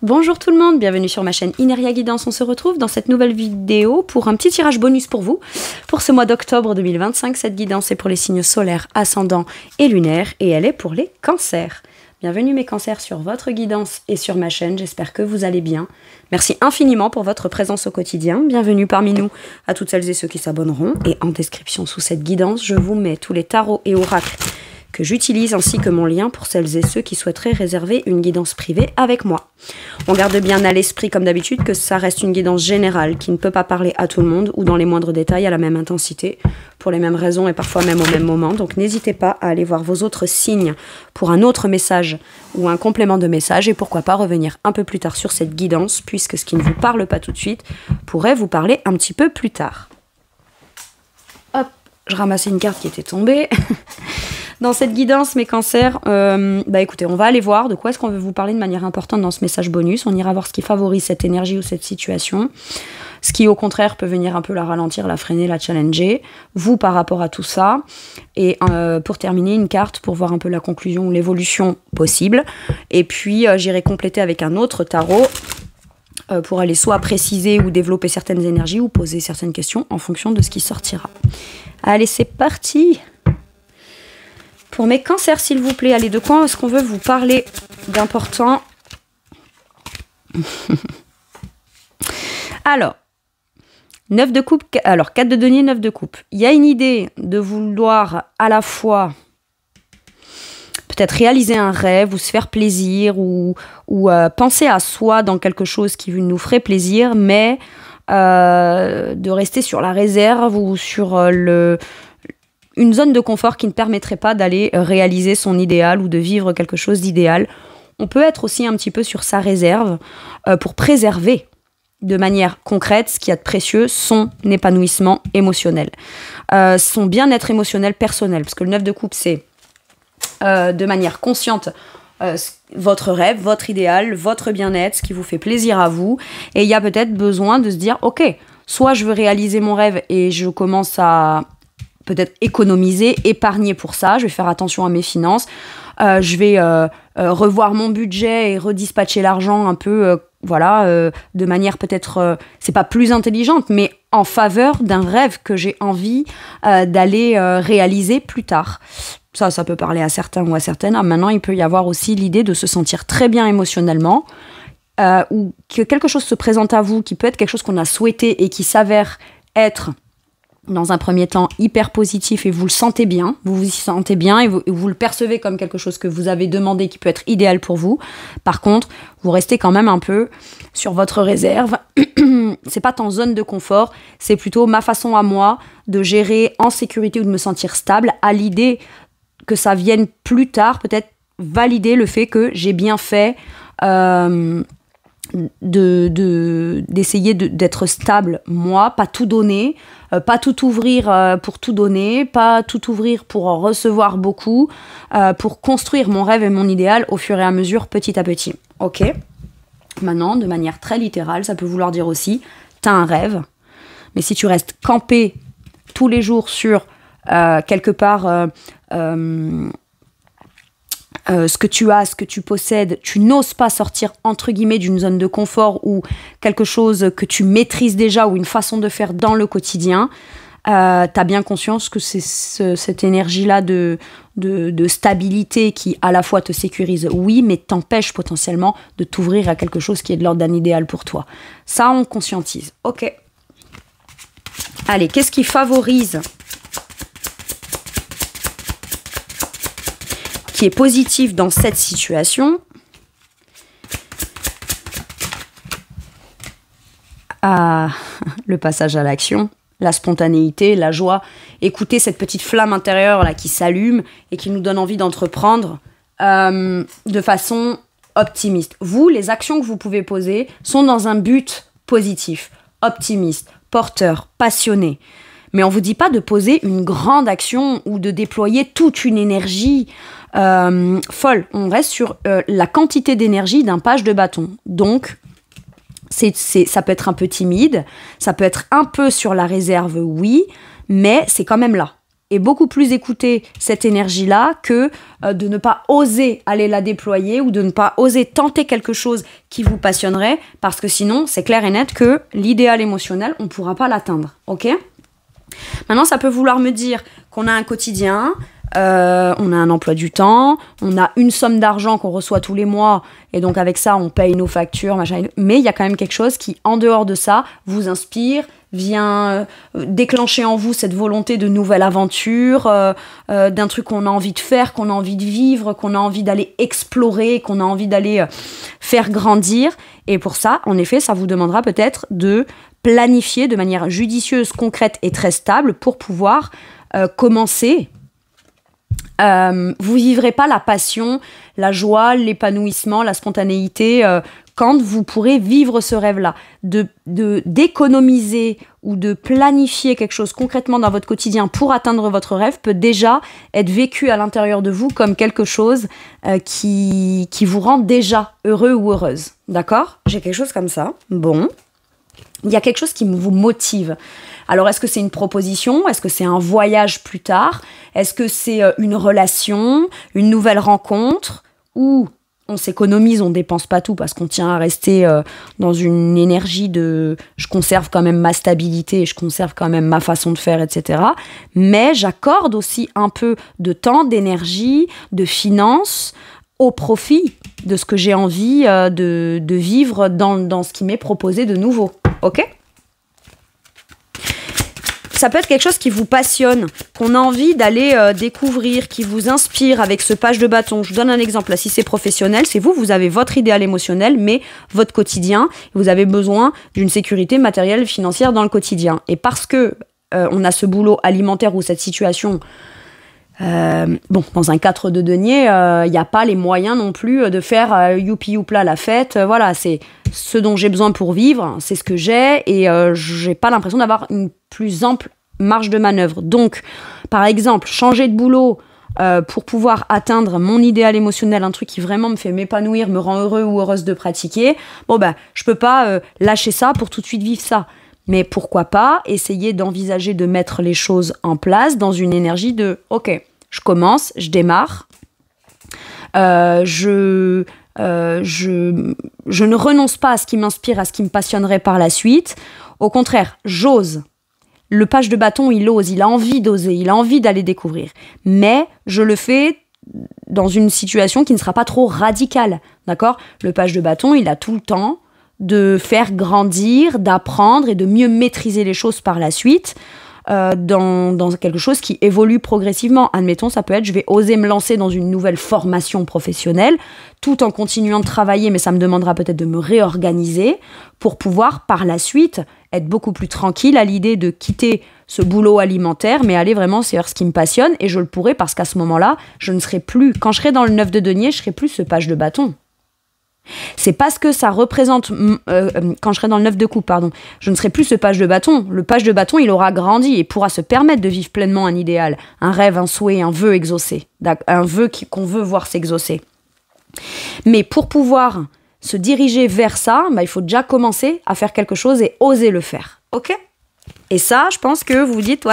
Bonjour tout le monde, bienvenue sur ma chaîne Ineria Guidance. On se retrouve dans cette nouvelle vidéo pour un petit tirage bonus pour vous. Pour ce mois d'octobre 2025, cette guidance est pour les signes solaires, ascendants et lunaires et elle est pour les cancers. Bienvenue mes cancers sur votre guidance et sur ma chaîne, j'espère que vous allez bien. Merci infiniment pour votre présence au quotidien. Bienvenue parmi nous à toutes celles et ceux qui s'abonneront. Et en description sous cette guidance, je vous mets tous les tarots et oracles que j'utilise ainsi que mon lien pour celles et ceux qui souhaiteraient réserver une guidance privée avec moi. On garde bien à l'esprit comme d'habitude que ça reste une guidance générale qui ne peut pas parler à tout le monde ou dans les moindres détails à la même intensité, pour les mêmes raisons et parfois même au même moment. Donc n'hésitez pas à aller voir vos autres signes pour un autre message ou un complément de message et pourquoi pas revenir un peu plus tard sur cette guidance puisque ce qui ne vous parle pas tout de suite pourrait vous parler un petit peu plus tard. Hop, je ramassais une carte qui était tombée. Dans cette guidance, mes cancers, écoutez, on va aller voir de quoi est-ce qu'on veut vous parler de manière importante dans ce message bonus. On ira voir ce qui favorise cette énergie ou cette situation. Ce qui, au contraire, peut venir un peu la ralentir, la freiner, la challenger. Vous, par rapport à tout ça. Et pour terminer, une carte pour voir un peu la conclusion ou l'évolution possible. Et puis, j'irai compléter avec un autre tarot pour aller soit préciser ou développer certaines énergies ou poser certaines questions en fonction de ce qui sortira. Allez, c'est parti! Pour mes cancers, s'il vous plaît, allez, de quoi est-ce qu'on veut vous parler d'important? Alors, 9 de coupe, alors 4 de denier, 9 de coupe. Il y a une idée de vouloir à la fois peut-être réaliser un rêve ou se faire plaisir ou penser à soi dans quelque chose qui nous ferait plaisir, mais de rester sur la réserve ou sur une zone de confort qui ne permettrait pas d'aller réaliser son idéal ou de vivre quelque chose d'idéal. On peut être aussi un petit peu sur sa réserve pour préserver de manière concrète ce qu'il y a de précieux, son épanouissement émotionnel, son bien-être émotionnel personnel. Parce que le 9 de coupe, c'est de manière consciente votre rêve, votre idéal, votre bien-être, ce qui vous fait plaisir à vous. Et il y a peut-être besoin de se dire, ok, soit je veux réaliser mon rêve et je commence à peut-être économiser, épargner pour ça, je vais faire attention à mes finances, je vais revoir mon budget et redispatcher l'argent un peu, de manière peut-être, c'est pas plus intelligente, mais en faveur d'un rêve que j'ai envie d'aller réaliser plus tard. Ça peut parler à certains ou à certaines. Maintenant, il peut y avoir aussi l'idée de se sentir très bien émotionnellement, ou que quelque chose se présente à vous, qui peut être quelque chose qu'on a souhaité et qui s'avère être dans un premier temps hyper positif et vous le sentez bien, vous vous y sentez bien et vous le percevez comme quelque chose que vous avez demandé qui peut être idéal pour vous. Par contre, vous restez quand même un peu sur votre réserve. C'est pas tant zone de confort, c'est plutôt ma façon à moi de gérer en sécurité ou de me sentir stable, à l'idée que ça vienne plus tard, peut-être valider le fait que j'ai bien fait d'essayer d'être stable, moi, pas tout donner, pas tout ouvrir pour tout donner, pas tout ouvrir pour en recevoir beaucoup, pour construire mon rêve et mon idéal au fur et à mesure, petit à petit. Ok. Maintenant, de manière très littérale, ça peut vouloir dire aussi, t'as un rêve, mais si tu restes campé tous les jours sur quelque part ce que tu as, ce que tu possèdes, tu n'oses pas sortir entre guillemets d'une zone de confort ou quelque chose que tu maîtrises déjà ou une façon de faire dans le quotidien, t'as bien conscience que c'est cette énergie-là de stabilité qui à la fois te sécurise, oui, mais t'empêche potentiellement de t'ouvrir à quelque chose qui est de l'ordre d'un idéal pour toi. Ça, on conscientise. Ok. Allez, qu'est-ce qui favorise, qui est positif dans cette situation? Le passage à l'action, la spontanéité, la joie, écouter cette petite flamme intérieure là qui s'allume et qui nous donne envie d'entreprendre de façon optimiste. Vous, les actions que vous pouvez poser sont dans un but positif, optimiste, porteur, passionné. Mais on ne vous dit pas de poser une grande action ou de déployer toute une énergie folle. On reste sur la quantité d'énergie d'un page de bâton. Donc, ça peut être un peu timide, ça peut être un peu sur la réserve, oui, mais c'est quand même là. et beaucoup plus écouter cette énergie-là que de ne pas oser aller la déployer ou de ne pas oser tenter quelque chose qui vous passionnerait, parce que sinon, c'est clair et net que l'idéal émotionnel, on ne pourra pas l'atteindre, ok ? Maintenant, ça peut vouloir me dire qu'on a un quotidien, on a un emploi du temps, on a une somme d'argent qu'on reçoit tous les mois, et donc avec ça, on paye nos factures, machin. Mais il y a quand même quelque chose qui, en dehors de ça, vous inspire, vient déclencher en vous cette volonté de nouvelle aventure, d'un truc qu'on a envie de faire, qu'on a envie de vivre, qu'on a envie d'aller explorer, qu'on a envie d'aller faire grandir. Et pour ça, en effet, ça vous demandera peut-être de planifier de manière judicieuse, concrète et très stable pour pouvoir commencer. Vous vivrez pas la passion, la joie, l'épanouissement, la spontanéité quand vous pourrez vivre ce rêve-là. D'économiser ou de planifier quelque chose concrètement dans votre quotidien pour atteindre votre rêve peut déjà être vécu à l'intérieur de vous comme quelque chose qui vous rend déjà heureux ou heureuse. D'accord ? J'ai quelque chose comme ça. Bon. Il y a quelque chose qui vous motive. Alors, est-ce que c'est une proposition ? Est-ce que c'est un voyage plus tard ? Est-ce que c'est une relation, une nouvelle rencontre ? Ou on s'économise, on dépense pas tout parce qu'on tient à rester dans une énergie de « je conserve quand même ma stabilité, je conserve quand même ma façon de faire, etc. » Mais j'accorde aussi un peu de temps, d'énergie, de finances au profit de ce que j'ai envie de vivre dans ce qui m'est proposé de nouveau. Ok ? Ça peut être quelque chose qui vous passionne, qu'on a envie d'aller découvrir, qui vous inspire avec ce page de bâton. Je vous donne un exemple. Là, si c'est professionnel, c'est vous avez votre idéal émotionnel, mais votre quotidien, vous avez besoin d'une sécurité matérielle, financière dans le quotidien. Et parce que on a ce boulot alimentaire ou cette situation, dans un 4 de denier, il n'y a pas les moyens non plus de faire youpi youpla la fête. Voilà, c'est ce dont j'ai besoin pour vivre, c'est ce que j'ai, et j'ai pas l'impression d'avoir une plus ample marge de manœuvre. Donc, par exemple, changer de boulot pour pouvoir atteindre mon idéal émotionnel, un truc qui vraiment me fait m'épanouir, me rend heureux ou heureuse de pratiquer, je peux pas lâcher ça pour tout de suite vivre ça. Mais pourquoi pas essayer d'envisager de mettre les choses en place dans une énergie de « Ok, je commence, je démarre, je ne renonce pas à ce qui m'inspire, à ce qui me passionnerait par la suite. Au contraire, j'ose. Le page de bâton, il ose, il a envie d'oser, il a envie d'aller découvrir. Mais je le fais dans une situation qui ne sera pas trop radicale, d'accord ? Le page de bâton, il a tout le temps de faire grandir, d'apprendre et de mieux maîtriser les choses par la suite dans quelque chose qui évolue progressivement. Admettons, ça peut être, je vais oser me lancer dans une nouvelle formation professionnelle tout en continuant de travailler, mais ça me demandera peut-être de me réorganiser pour pouvoir par la suite être beaucoup plus tranquille à l'idée de quitter ce boulot alimentaire, mais aller vraiment vers ce qui me passionne, et je le pourrai parce qu'à ce moment-là, je ne serai plus, quand je serai dans le 9 de denier, je serai plus ce page de bâton. C'est parce que ça représente, quand je serai dans le 9 de coupe, je ne serai plus ce page de bâton. Le page de bâton, il aura grandi et pourra se permettre de vivre pleinement un idéal, un rêve, un souhait, un vœu exaucé, un vœu qu'on veut voir s'exaucer. Mais pour pouvoir se diriger vers ça, il faut déjà commencer à faire quelque chose et oser le faire. Ok ? Et ça, je pense que vous vous dites,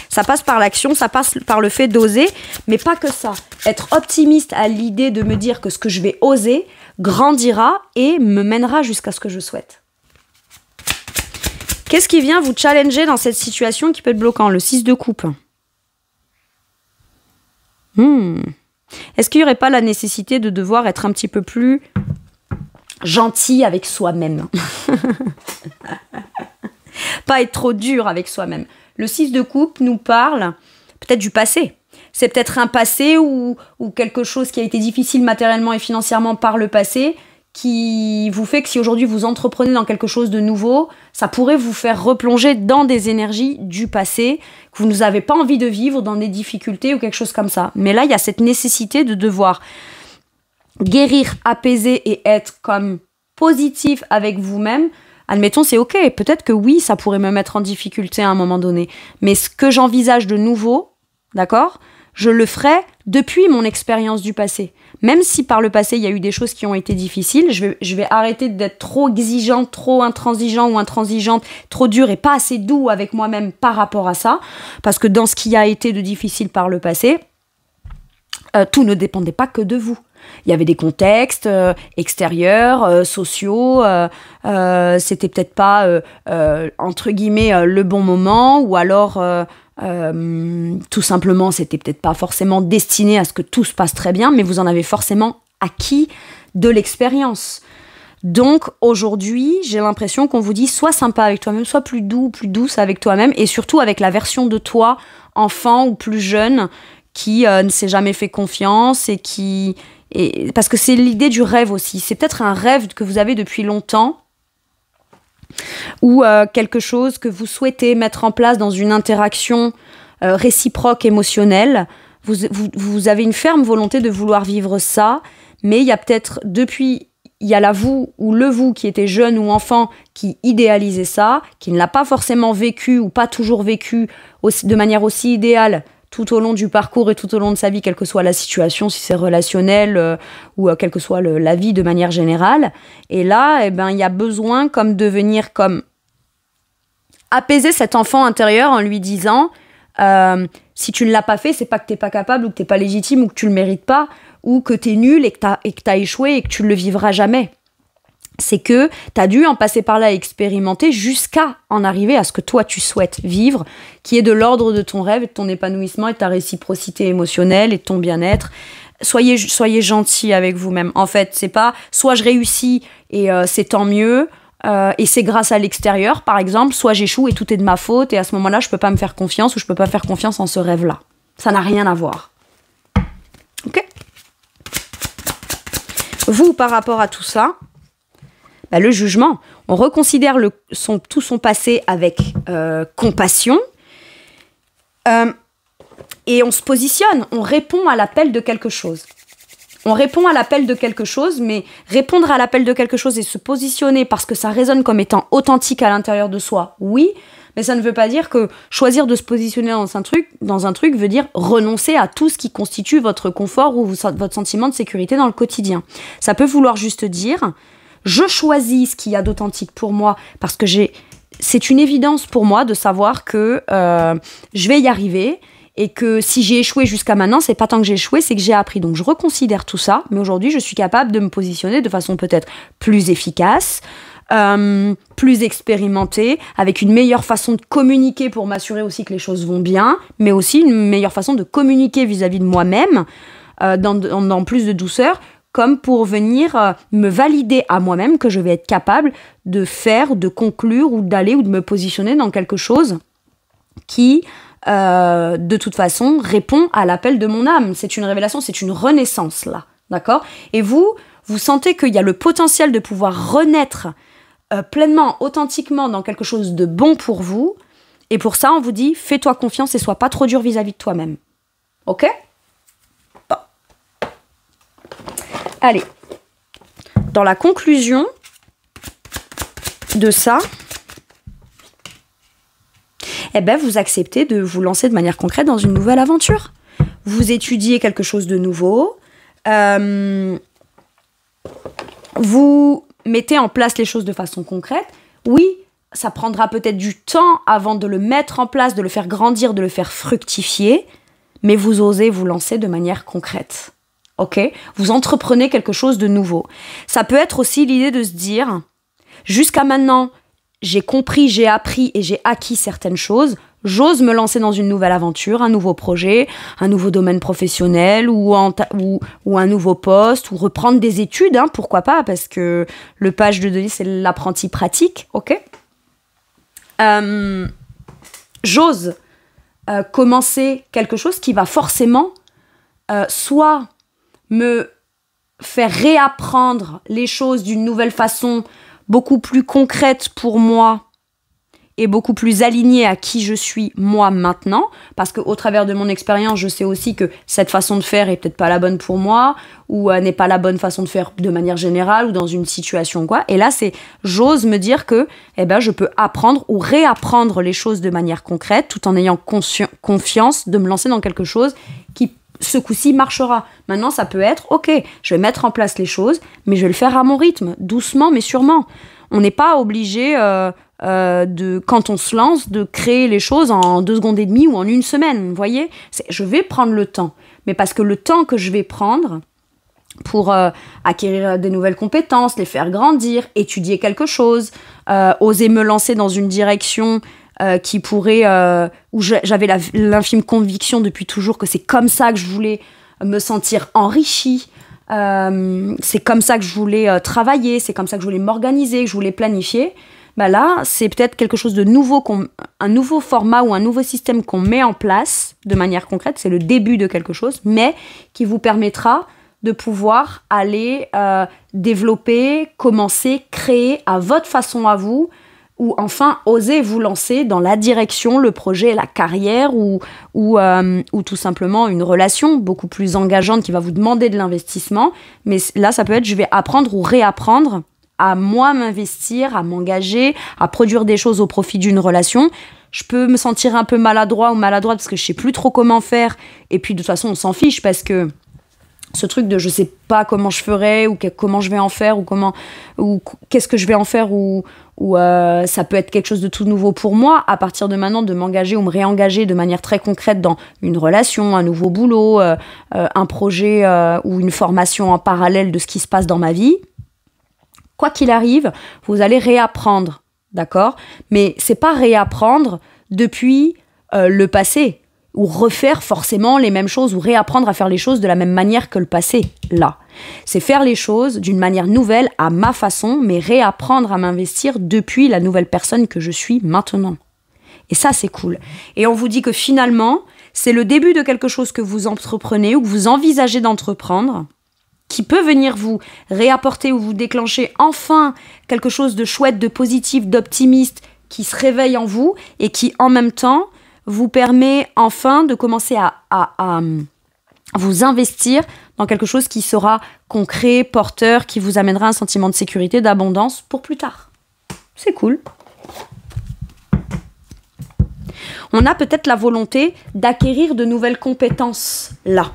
ça passe par l'action, ça passe par le fait d'oser, mais pas que ça. Être optimiste à l'idée de me dire que ce que je vais oser grandira et me mènera jusqu'à ce que je souhaite. Qu'est-ce qui vient vous challenger dans cette situation qui peut être bloquant ? Le 6 de coupe. Est-ce qu'il n'y aurait pas la nécessité de devoir être un petit peu plus gentil avec soi-même ? Pas être trop dur avec soi-même. Le 6 de coupe nous parle peut-être du passé. C'est peut-être un passé ou quelque chose qui a été difficile matériellement et financièrement par le passé qui vous fait que si aujourd'hui vous entreprenez dans quelque chose de nouveau, ça pourrait vous faire replonger dans des énergies du passé que vous n'avez pas envie de vivre, dans des difficultés ou quelque chose comme ça. Mais là, il y a cette nécessité de devoir guérir, apaiser et être comme positif avec vous-même. Admettons, c'est ok, peut-être que oui, ça pourrait me mettre en difficulté à un moment donné. Mais ce que j'envisage de nouveau, d'accord ? je le ferai depuis mon expérience du passé. Même si par le passé, il y a eu des choses qui ont été difficiles, je vais arrêter d'être trop exigeante, trop intransigeant ou intransigeante, trop dure et pas assez doux avec moi-même par rapport à ça. Parce que dans ce qui a été de difficile par le passé, tout ne dépendait pas que de vous. Il y avait des contextes extérieurs, sociaux, c'était peut-être pas, entre guillemets, le bon moment, ou alors, tout simplement, c'était peut-être pas forcément destiné à ce que tout se passe très bien, mais vous en avez forcément acquis de l'expérience. Donc, aujourd'hui, j'ai l'impression qu'on vous dit, sois sympa avec toi-même, sois plus doux, plus douce avec toi-même, et surtout avec la version de toi, enfant ou plus jeune, qui ne s'est jamais fait confiance parce que c'est l'idée du rêve aussi. C'est peut-être un rêve que vous avez depuis longtemps ou quelque chose que vous souhaitez mettre en place dans une interaction réciproque émotionnelle. Vous avez une ferme volonté de vouloir vivre ça, mais il y a peut-être il y a la vous ou le vous qui était jeune ou enfant qui idéalisait ça, qui ne l'a pas forcément vécu ou pas toujours vécu de manière aussi idéale tout au long du parcours et tout au long de sa vie, quelle que soit la situation, si c'est relationnel ou quelle que soit la vie de manière générale. Et là, il y a besoin de venir apaiser cet enfant intérieur en lui disant si tu ne l'as pas fait, c'est pas que t'es pas capable ou que t'es pas légitime ou que tu le mérites pas ou que t'es nul et que t'as échoué et que tu ne le vivras jamais. C'est que tu as dû en passer par là et expérimenter jusqu'à en arriver à ce que toi tu souhaites vivre, qui est de l'ordre de ton rêve et de ton épanouissement et de ta réciprocité émotionnelle et de ton bien-être. Soyez gentils avec vous-même. En fait, c'est pas soit je réussis et c'est tant mieux et c'est grâce à l'extérieur, par exemple, soit j'échoue et tout est de ma faute et à ce moment-là, je peux pas me faire confiance ou je peux pas faire confiance en ce rêve-là. Ça n'a rien à voir. Ok ? Vous, par rapport à tout ça, le jugement, on reconsidère tout son passé avec compassion et on se positionne, on répond à l'appel de quelque chose. On répond à l'appel de quelque chose, mais répondre à l'appel de quelque chose et se positionner parce que ça résonne comme étant authentique à l'intérieur de soi, oui, mais ça ne veut pas dire que choisir de se positionner dans un truc veut dire renoncer à tout ce qui constitue votre confort ou votre sentiment de sécurité dans le quotidien. Ça peut vouloir juste dire... Je choisis ce qu'il y a d'authentique pour moi parce que c'est une évidence pour moi de savoir que je vais y arriver et que si j'ai échoué jusqu'à maintenant, c'est pas tant que j'ai échoué, c'est que j'ai appris. Donc je reconsidère tout ça, mais aujourd'hui, je suis capable de me positionner de façon peut-être plus efficace, plus expérimentée, avec une meilleure façon de communiquer pour m'assurer aussi que les choses vont bien, mais aussi une meilleure façon de communiquer vis-à-vis de moi-même dans plus de douceur, comme pour venir me valider à moi-même que je vais être capable de faire, de conclure ou d'aller ou de me positionner dans quelque chose qui, de toute façon, répond à l'appel de mon âme. C'est une révélation, c'est une renaissance, là. D'accord ? Et vous sentez qu'il y a le potentiel de pouvoir renaître pleinement, authentiquement dans quelque chose de bon pour vous. Et pour ça, on vous dit, fais-toi confiance et sois pas trop dur vis-à-vis de toi-même. Ok ? Allez, dans la conclusion de ça, vous acceptez de vous lancer de manière concrète dans une nouvelle aventure. Vous étudiez quelque chose de nouveau, vous mettez en place les choses de façon concrète. Oui, ça prendra peut-être du temps avant de le mettre en place, de le faire grandir, de le faire fructifier, mais vous osez vous lancer de manière concrète. Ok, vous entreprenez quelque chose de nouveau. Ça peut être aussi l'idée de se dire, jusqu'à maintenant, j'ai compris, j'ai appris et j'ai acquis certaines choses. J'ose me lancer dans une nouvelle aventure, un nouveau projet, un nouveau domaine professionnel ou un nouveau poste ou reprendre des études, pourquoi pas, parce que le page de Denis, c'est l'apprenti pratique, ok. J'ose commencer quelque chose qui va forcément soit me faire réapprendre les choses d'une nouvelle façon beaucoup plus concrète pour moi est beaucoup plus aligné à qui je suis moi maintenant, parce qu'au travers de mon expérience, je sais aussi que cette façon de faire est peut-être pas la bonne pour moi, ou n'est pas la bonne façon de faire de manière générale, ou dans une situation quoi. Et là, j'ose me dire que je peux apprendre ou réapprendre les choses de manière concrète, tout en ayant confiance de me lancer dans quelque chose qui, ce coup-ci, marchera. Maintenant, ça peut être, ok, je vais mettre en place les choses, mais je vais le faire à mon rythme, doucement mais sûrement. On n'est pas obligé, quand on se lance, de créer les choses en 2 secondes et demie ou en 1 semaine, vous voyez ? Je vais prendre le temps, mais parce que le temps que je vais prendre pour acquérir des nouvelles compétences, les faire grandir, étudier quelque chose, oser me lancer dans une direction qui pourrait... où j'avais l'infime conviction depuis toujours que c'est comme ça que je voulais me sentir enrichie, c'est comme ça que je voulais travailler, c'est comme ça que je voulais m'organiser, que je voulais planifier. Là, c'est peut-être quelque chose de nouveau, un nouveau format ou un nouveau système qu'on met en place de manière concrète. C'est le début de quelque chose, mais qui vous permettra de pouvoir aller développer, commencer, créer à votre façon à vous, ou enfin oser vous lancer dans la direction, le projet, la carrière, ou tout simplement une relation beaucoup plus engageante qui va vous demander de l'investissement. Mais là, ça peut être je vais apprendre ou réapprendre à moi m'investir, à m'engager, à produire des choses au profit d'une relation. Je peux me sentir un peu maladroit ou maladroite parce que je sais plus trop comment faire. Et puis de toute façon, on s'en fiche parce que ce truc de je sais pas comment je ferai ou comment je vais en faire ou qu'est-ce que je vais en faire ou ça peut être quelque chose de tout nouveau pour moi à partir de maintenant, de m'engager ou me réengager de manière très concrète dans une relation, un nouveau boulot, un projet ou une formation en parallèle de ce qui se passe dans ma vie. Quoi qu'il arrive, vous allez réapprendre, d'accord ? Mais c'est pas réapprendre depuis le passé, ou refaire forcément les mêmes choses, ou réapprendre à faire les choses de la même manière que le passé, là. C'est faire les choses d'une manière nouvelle, à ma façon, mais réapprendre à m'investir depuis la nouvelle personne que je suis maintenant. Et ça, c'est cool. Et on vous dit que finalement, c'est le début de quelque chose que vous entreprenez ou que vous envisagez d'entreprendre, qui peut venir vous réapporter ou vous déclencher enfin quelque chose de chouette, de positif, d'optimiste, qui se réveille en vous et qui, en même temps, vous permet enfin de commencer à vous investir dans quelque chose qui sera concret, porteur, qui vous amènera un sentiment de sécurité, d'abondance pour plus tard. C'est cool. On a peut-être la volonté d'acquérir de nouvelles compétences là.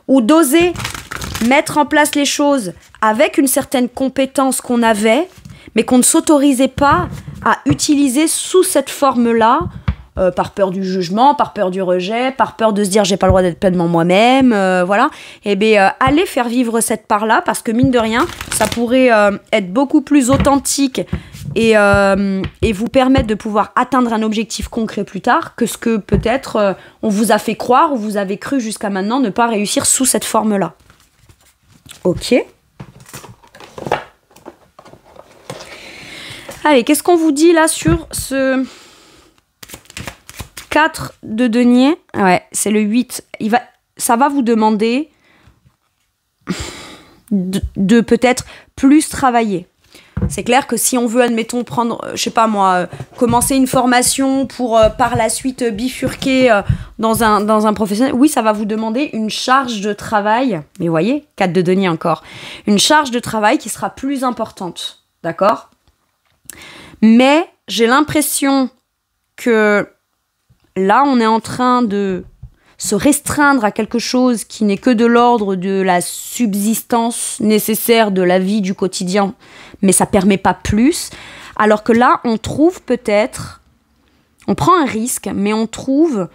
Ou d'oser mettre en place les choses avec une certaine compétence qu'on avait, mais qu'on ne s'autorisait pas à utiliser sous cette forme-là, par peur du jugement, par peur du rejet, par peur de se dire j'ai pas le droit d'être pleinement moi-même, voilà. Et bien, allez faire vivre cette part-là, parce que mine de rien, ça pourrait être beaucoup plus authentique et vous permettre de pouvoir atteindre un objectif concret plus tard que ce que peut-être on vous a fait croire ou vous avez cru jusqu'à maintenant ne pas réussir sous cette forme-là. Ok. Allez, qu'est-ce qu'on vous dit là sur ce 4 de denier? Ouais, c'est le 8. Ça va vous demander de peut-être plus travailler. C'est clair que si on veut, admettons, prendre, je sais pas moi, commencer une formation pour par la suite bifurquer dans un professionnel, oui, ça va vous demander une charge de travail. Mais vous voyez, 4 de denier encore. Une charge de travail qui sera plus importante. D'accord ? Mais j'ai l'impression que là, on est en train de se restreindre à quelque chose qui n'est que de l'ordre de la subsistance nécessaire de la vie du quotidien, mais ça ne permet pas plus. Alors que là, on trouve peut-être, on prend un risque, mais on trouve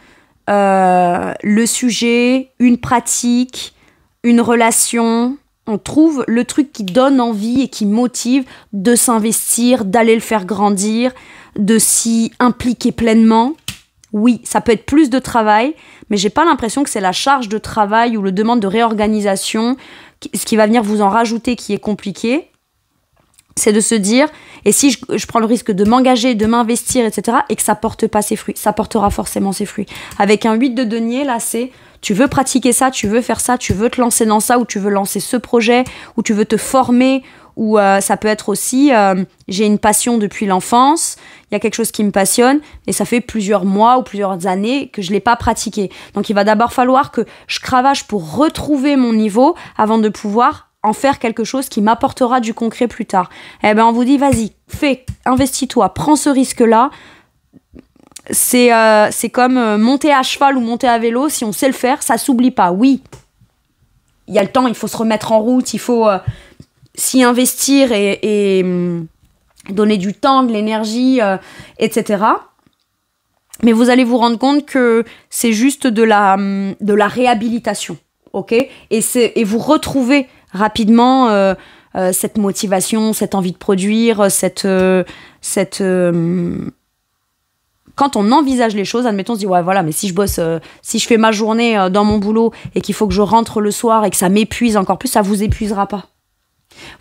le sujet, une pratique, une relation. On trouve le truc qui donne envie et qui motive de s'investir, d'aller le faire grandir, de s'y impliquer pleinement. Oui, ça peut être plus de travail, mais j'ai pas l'impression que c'est la charge de travail ou le demande de réorganisation, ce qui va venir vous en rajouter qui est compliqué. C'est de se dire, et si je prends le risque de m'engager, de m'investir, etc., et que ça porte pas ses fruits, ça portera forcément ses fruits. Avec un 8 de denier, là, c'est tu veux pratiquer ça, tu veux faire ça, tu veux te lancer dans ça, ou tu veux lancer ce projet, ou tu veux te former, ou ça peut être aussi, j'ai une passion depuis l'enfance, il y a quelque chose qui me passionne, et ça fait plusieurs mois ou plusieurs années que je ne l'ai pas pratiqué. Donc il va d'abord falloir que je cravache pour retrouver mon niveau avant de pouvoir en faire quelque chose qui m'apportera du concret plus tard. Eh ben on vous dit, vas-y, fais, investis-toi, prends ce risque-là. C'est comme monter à cheval ou monter à vélo, si on sait le faire, ça s'oublie pas. Oui, il y a le temps, il faut se remettre en route, il faut s'y investir et donner du temps, de l'énergie, etc. Mais vous allez vous rendre compte que c'est juste de la réhabilitation, ok ? Et vous retrouvez rapidement cette motivation, cette envie de produire, quand on envisage les choses, admettons, on se dit, ouais, voilà, mais si je bosse, si je fais ma journée dans mon boulot et qu'il faut que je rentre le soir et que ça m'épuise encore plus, ça vous épuisera pas.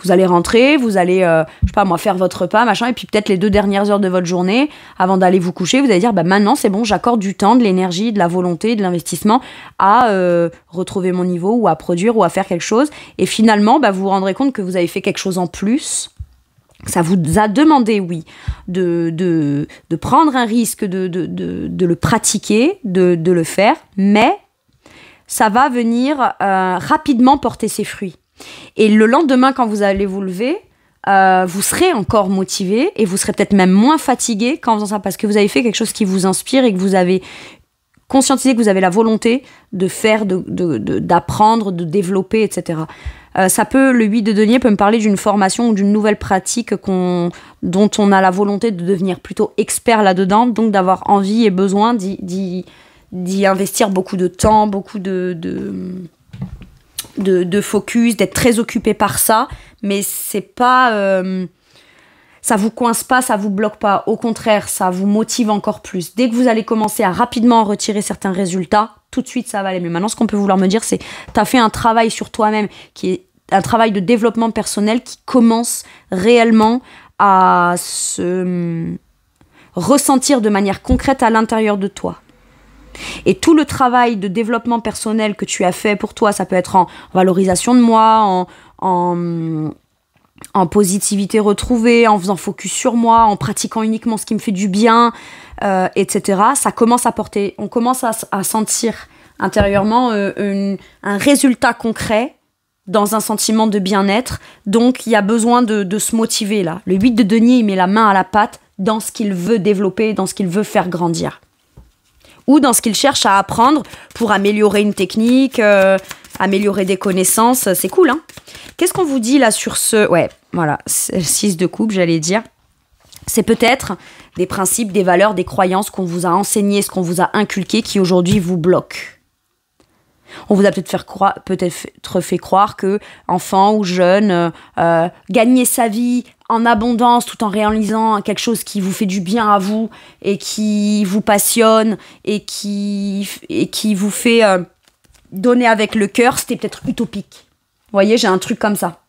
Vous allez rentrer, vous allez, je sais pas moi, faire votre repas, machin, et puis peut-être les 2 dernières heures de votre journée, avant d'aller vous coucher, vous allez dire, bah maintenant c'est bon, j'accorde du temps, de l'énergie, de la volonté, de l'investissement à retrouver mon niveau ou à produire ou à faire quelque chose. Et finalement, bah, vous vous rendrez compte que vous avez fait quelque chose en plus. Ça vous a demandé, oui, de prendre un risque, de le pratiquer, de le faire, mais ça va venir rapidement porter ses fruits. Et le lendemain, quand vous allez vous lever, vous serez encore motivé et vous serez peut-être même moins fatigué qu'en faisant ça, parce que vous avez fait quelque chose qui vous inspire et que vous avez conscientisé que vous avez la volonté de faire, d'apprendre, de développer, etc. Le 8 de denier peut me parler d'une formation ou d'une nouvelle pratique dont on a la volonté de devenir plutôt expert là-dedans, donc d'avoir envie et besoin d'y investir beaucoup de temps, beaucoup de focus, d'être très occupé par ça, mais c'est pas... ça vous coince pas, ça vous bloque pas. Au contraire, ça vous motive encore plus. Dès que vous allez commencer à rapidement retirer certains résultats, tout de suite, ça va aller mieux. Maintenant, ce qu'on peut vouloir me dire, c'est t'as fait un travail sur toi-même qui est un travail de développement personnel qui commence réellement à se ressentir de manière concrète à l'intérieur de toi. Et tout le travail de développement personnel que tu as fait pour toi, ça peut être en valorisation de moi, en positivité retrouvée, en faisant focus sur moi, en pratiquant uniquement ce qui me fait du bien, etc. Ça commence à porter, on commence à sentir intérieurement un résultat concret dans un sentiment de bien-être. Donc, il y a besoin de se motiver là. Le 8 de denier, il met la main à la pâte dans ce qu'il veut développer, dans ce qu'il veut faire grandir. Ou dans ce qu'il cherche à apprendre pour améliorer une technique, améliorer des connaissances. C'est cool, hein ? Qu'est-ce qu'on vous dit là sur ce... Ouais, voilà, 6 de coupe, j'allais dire. C'est peut-être des principes, des valeurs, des croyances qu'on vous a enseignées, ce qu'on vous a inculqué qui aujourd'hui vous bloquent. On vous a peut-être fait croire que, enfant ou jeune, gagner sa vie en abondance tout en réalisant quelque chose qui vous fait du bien à vous et qui vous passionne et qui vous fait donner avec le cœur, c'était peut-être utopique. Vous voyez, j'ai un truc comme ça.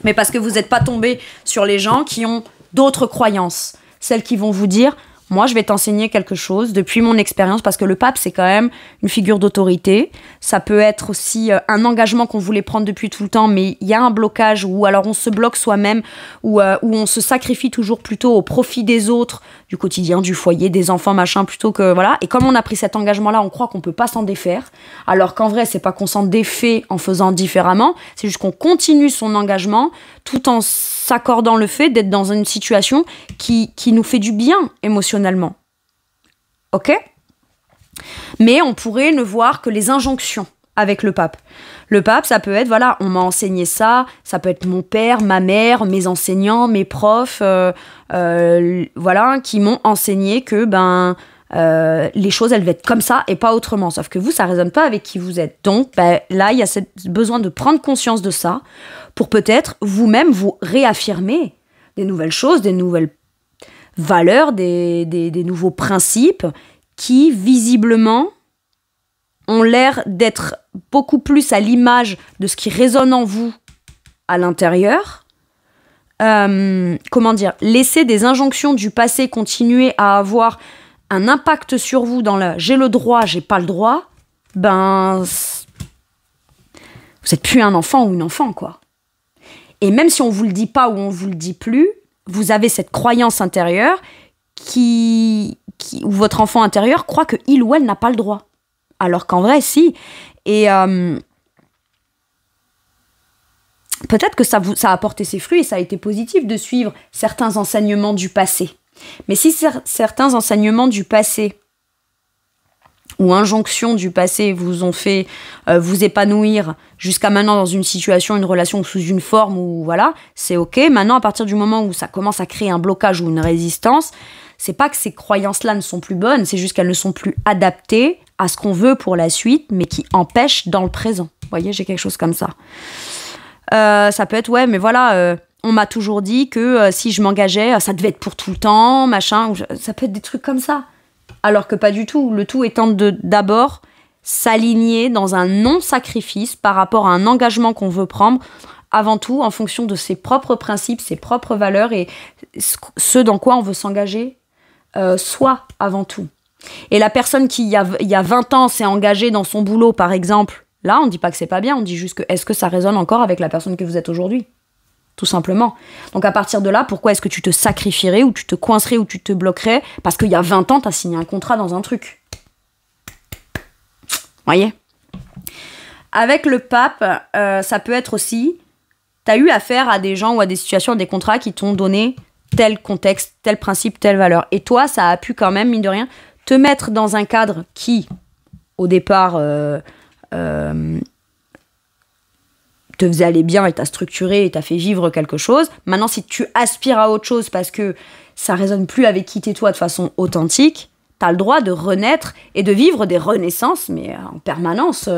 Mais parce que vous n'êtes pas tombé sur les gens qui ont d'autres croyances. Celles qui vont vous dire... Moi, je vais t'enseigner quelque chose depuis mon expérience, parce que le pape, c'est quand même une figure d'autorité. Ça peut être aussi un engagement qu'on voulait prendre depuis tout le temps, mais il y a un blocage, ou alors on se bloque soi-même, ou on se sacrifie toujours plutôt au profit des autres, du quotidien, du foyer, des enfants, machin, plutôt que... Voilà. Et comme on a pris cet engagement-là, on croit qu'on peut pas s'en défaire, alors qu'en vrai, c'est pas qu'on s'en défait en faisant différemment, c'est juste qu'on continue son engagement tout en s'accordant le fait d'être dans une situation qui nous fait du bien émotionnellement. Ok ? Mais on pourrait ne voir que les injonctions avec le pape. Le pape, ça peut être, voilà, on m'a enseigné ça, ça peut être mon père, ma mère, mes enseignants, mes profs, voilà, qui m'ont enseigné que, les choses, elles vont être comme ça et pas autrement. Sauf que vous, ça résonne pas avec qui vous êtes. Donc, là, il y a besoin de prendre conscience de ça pour peut-être vous-même vous réaffirmer des nouvelles choses, des nouvelles valeurs, des nouveaux principes qui, visiblement, ont l'air d'être beaucoup plus à l'image de ce qui résonne en vous à l'intérieur. Laisser des injonctions du passé continuer à avoir un impact sur vous dans le « j'ai le droit, j'ai pas le droit », ben, vous n'êtes plus un enfant ou une enfant, quoi. Et même si on vous le dit pas ou on vous le dit plus, vous avez cette croyance intérieure où votre enfant intérieur croit que il ou elle n'a pas le droit. Alors qu'en vrai, si. Et peut-être que ça a apporté ses fruits et ça a été positif de suivre certains enseignements du passé. Mais si certains enseignements du passé ou injonctions du passé vous ont fait vous épanouir jusqu'à maintenant dans une situation, une relation sous une forme où voilà, c'est ok. Maintenant, à partir du moment où ça commence à créer un blocage ou une résistance, c'est pas que ces croyances-là ne sont plus bonnes, c'est juste qu'elles ne sont plus adaptées à ce qu'on veut pour la suite, mais qui empêchent dans le présent. Vous voyez, j'ai quelque chose comme ça. Ça peut être, ouais, mais voilà, on m'a toujours dit que si je m'engageais, ça devait être pour tout le temps, machin. Ça peut être des trucs comme ça. Alors que pas du tout. Le tout étant de d'abord s'aligner dans un non-sacrifice par rapport à un engagement qu'on veut prendre, avant tout en fonction de ses propres principes, ses propres valeurs et ce dans quoi on veut s'engager, soit avant tout. Et la personne qui, il y a 20 ans, s'est engagée dans son boulot, par exemple, là, on ne dit pas que c'est pas bien, on dit juste que est-ce que ça résonne encore avec la personne que vous êtes aujourd'hui ? Tout simplement. Donc à partir de là, pourquoi est-ce que tu te sacrifierais ou tu te coincerais ou tu te bloquerais parce qu'il y a 20 ans, tu as signé un contrat dans un truc. Voyez ? Avec le pape, ça peut être aussi, tu as eu affaire à des gens ou à des situations, à des contrats qui t'ont donné tel contexte, tel principe, telle valeur. Et toi, ça a pu quand même, mine de rien, te mettre dans un cadre qui, au départ, te faisait aller bien et t'a structuré et t'a fait vivre quelque chose. Maintenant, si tu aspires à autre chose parce que ça résonne plus avec qui t'es toi de façon authentique, t'as le droit de renaître et de vivre des renaissances, mais en permanence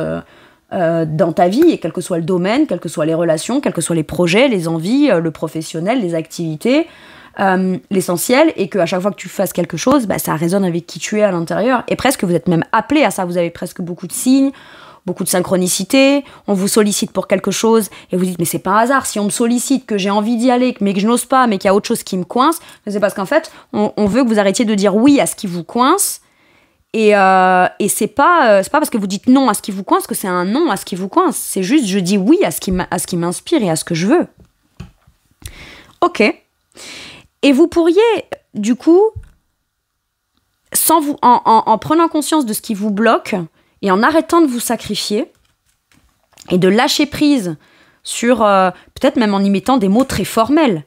dans ta vie, et quel que soit le domaine, quelles que soient les relations, quels que soient les projets, les envies, le professionnel, les activités, l'essentiel est qu'à chaque fois que tu fasses quelque chose, bah, ça résonne avec qui tu es à l'intérieur. Et presque, vous êtes même appelé à ça. Vous avez presque beaucoup de signes, beaucoup de synchronicité, on vous sollicite pour quelque chose et vous dites mais c'est pas un hasard, si on me sollicite, que j'ai envie d'y aller, mais que je n'ose pas, mais qu'il y a autre chose qui me coince, c'est parce qu'en fait on veut que vous arrêtiez de dire oui à ce qui vous coince et c'est pas parce que vous dites non à ce qui vous coince que c'est un non à ce qui vous coince, c'est juste je dis oui à ce qui m'inspire et à ce que je veux. Ok. Et vous pourriez du coup en prenant conscience de ce qui vous bloque et en arrêtant de vous sacrifier et de lâcher prise sur, peut-être même en y mettant des mots très formels.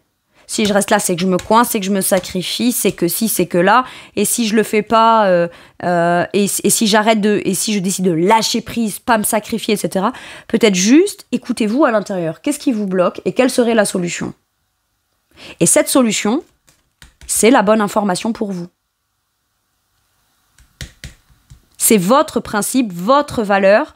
Si je reste là, c'est que je me coince, c'est que je me sacrifie, c'est que si, c'est que là. Et si je le fais pas, et si je décide de lâcher prise, pas me sacrifier, etc. Peut-être juste, écoutez-vous à l'intérieur. Qu'est-ce qui vous bloque et quelle serait la solution ? Et cette solution, c'est la bonne information pour vous. C'est votre principe, votre valeur,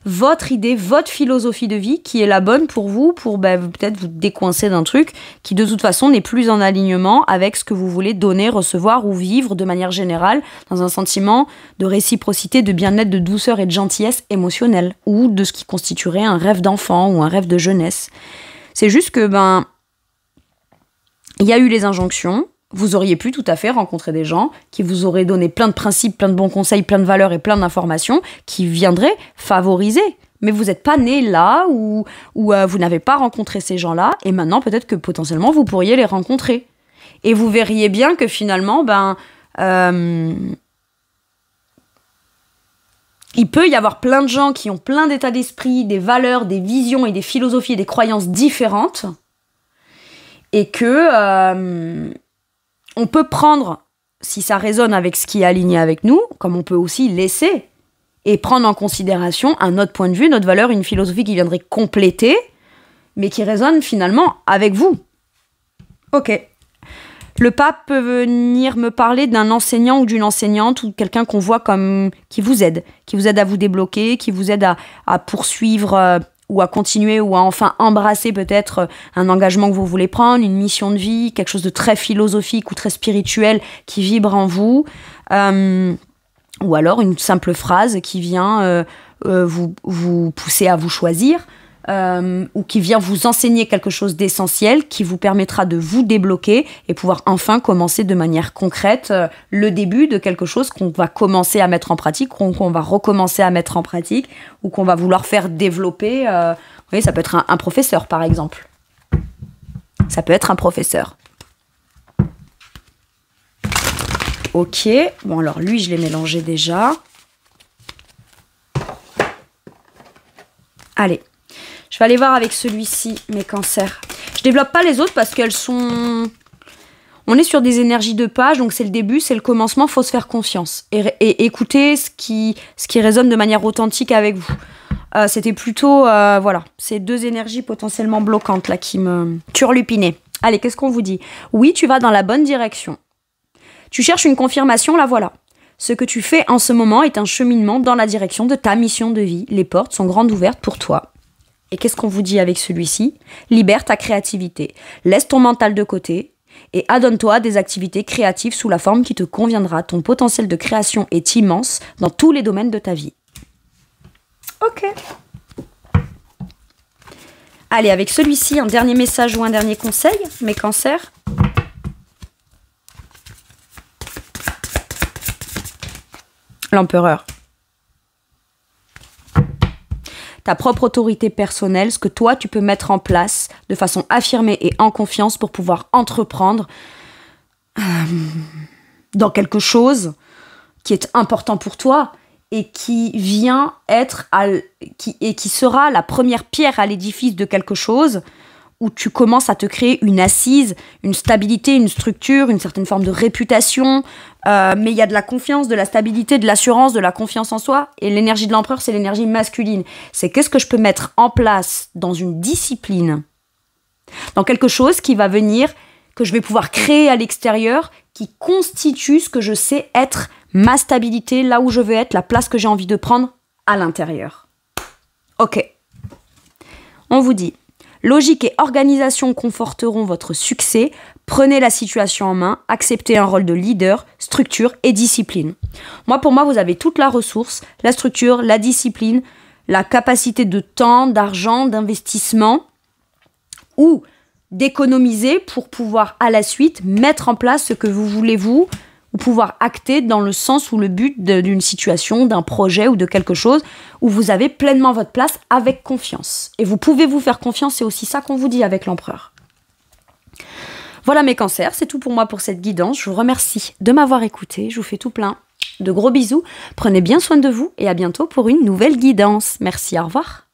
votre idée, votre philosophie de vie qui est la bonne pour vous, pour peut-être vous décoincer d'un truc qui de toute façon n'est plus en alignement avec ce que vous voulez donner, recevoir ou vivre de manière générale dans un sentiment de réciprocité, de bien-être, de douceur et de gentillesse émotionnelle ou de ce qui constituerait un rêve d'enfant ou un rêve de jeunesse. C'est juste que il y a eu les injonctions. Vous auriez pu tout à fait rencontrer des gens qui vous auraient donné plein de principes, plein de bons conseils, plein de valeurs et plein d'informations qui viendraient favoriser. Mais vous n'êtes pas né là ou vous n'avez pas rencontré ces gens-là et maintenant peut-être que potentiellement vous pourriez les rencontrer. Et vous verriez bien que finalement, il peut y avoir plein de gens qui ont plein d'états d'esprit, des valeurs, des visions et des philosophies et des croyances différentes et que... on peut prendre, si ça résonne avec ce qui est aligné avec nous, comme on peut aussi laisser et prendre en considération un autre point de vue, notre valeur, une philosophie qui viendrait compléter, mais qui résonne finalement avec vous. Ok. Le pape peut venir me parler d'un enseignant ou d'une enseignante ou quelqu'un qu'on voit comme qui vous aide à vous débloquer, qui vous aide à poursuivre... ou à continuer, ou à enfin embrasser peut-être un engagement que vous voulez prendre, une mission de vie, quelque chose de très philosophique ou très spirituel qui vibre en vous, ou alors une simple phrase qui vient vous pousser à vous choisir. ou qui vient vous enseigner quelque chose d'essentiel qui vous permettra de vous débloquer et pouvoir enfin commencer de manière concrète le début de quelque chose qu'on va commencer à mettre en pratique, qu'on va recommencer à mettre en pratique ou qu'on va vouloir faire développer. Vous voyez, ça peut être un professeur, par exemple. Ça peut être un professeur. Ok, bon alors lui, je l'ai mélangé déjà. Allez. Je vais aller voir avec celui-ci, mes cancers. Je développe pas les autres parce qu'elles sont... On est sur des énergies de page, donc c'est le début, c'est le commencement, faut se faire confiance. Et écouter ce qui résonne de manière authentique avec vous. C'était plutôt, voilà, ces deux énergies potentiellement bloquantes là qui me turlupinaient. Allez, qu'est-ce qu'on vous dit? Oui, tu vas dans la bonne direction. Tu cherches une confirmation, la voilà. Ce que tu fais en ce moment est un cheminement dans la direction de ta mission de vie. Les portes sont grandes ouvertes pour toi. Et qu'est-ce qu'on vous dit avec celui-ci? Libère ta créativité. Laisse ton mental de côté et adonne-toi à des activités créatives sous la forme qui te conviendra. Ton potentiel de création est immense dans tous les domaines de ta vie. Ok. Allez, avec celui-ci, un dernier message ou un dernier conseil, mes cancers. L'empereur. Ta propre autorité personnelle, ce que toi, tu peux mettre en place de façon affirmée et en confiance pour pouvoir entreprendre dans quelque chose qui est important pour toi et qui vient être, qui sera la première pierre à l'édifice de quelque chose où tu commences à te créer une assise, une stabilité, une structure, une certaine forme de réputation, mais il y a de la confiance, de la stabilité, de l'assurance, de la confiance en soi, et l'énergie de l'empereur, c'est l'énergie masculine. C'est qu'est-ce que je peux mettre en place dans une discipline, dans quelque chose qui va venir, que je vais pouvoir créer à l'extérieur, qui constitue ce que je sais être ma stabilité, là où je veux être, la place que j'ai envie de prendre à l'intérieur. Ok. On vous dit... Logique et organisation conforteront votre succès. Prenez la situation en main, acceptez un rôle de leader, structure et discipline. Pour moi, vous avez toute la ressource, la structure, la discipline, la capacité de temps, d'argent, d'investissement ou d'économiser pour pouvoir à la suite mettre en place ce que vous voulez vous ou pouvoir acter dans le sens ou le but d'une situation, d'un projet ou de quelque chose où vous avez pleinement votre place avec confiance. Et vous pouvez vous faire confiance, c'est aussi ça qu'on vous dit avec l'empereur. Voilà mes cancers, c'est tout pour moi pour cette guidance. Je vous remercie de m'avoir écouté, je vous fais tout plein de gros bisous. Prenez bien soin de vous et à bientôt pour une nouvelle guidance. Merci, au revoir.